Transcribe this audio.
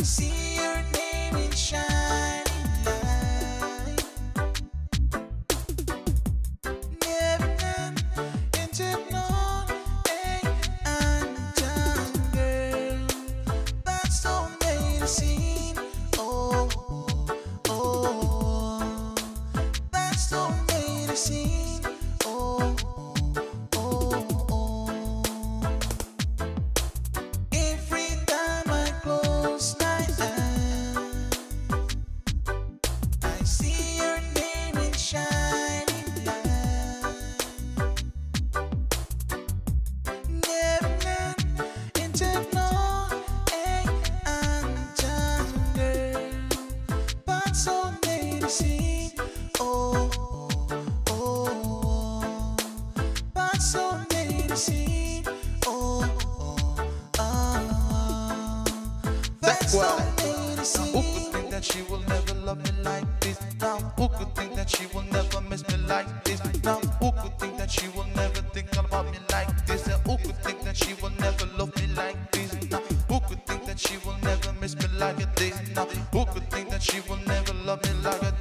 see your name in shining light. Never done into none, and done, girl. That's so made a scene. Oh, oh, that's so made a scene. Oh, oh, oh. Every time I close my eyes, I see your name in shining light. Never into no undone, girl, but so made a scene. Oh, oh, oh, but so made a scene. Oh, oh, That's why. Who scene. could think that she will never love me like this? Now, who could think that she will never miss me like this? Now, who could think that she will never think about me like this? And who could think that she will never love me like this? Now, who could think that she will never miss me like this? Now, who could think that she will never love me like this?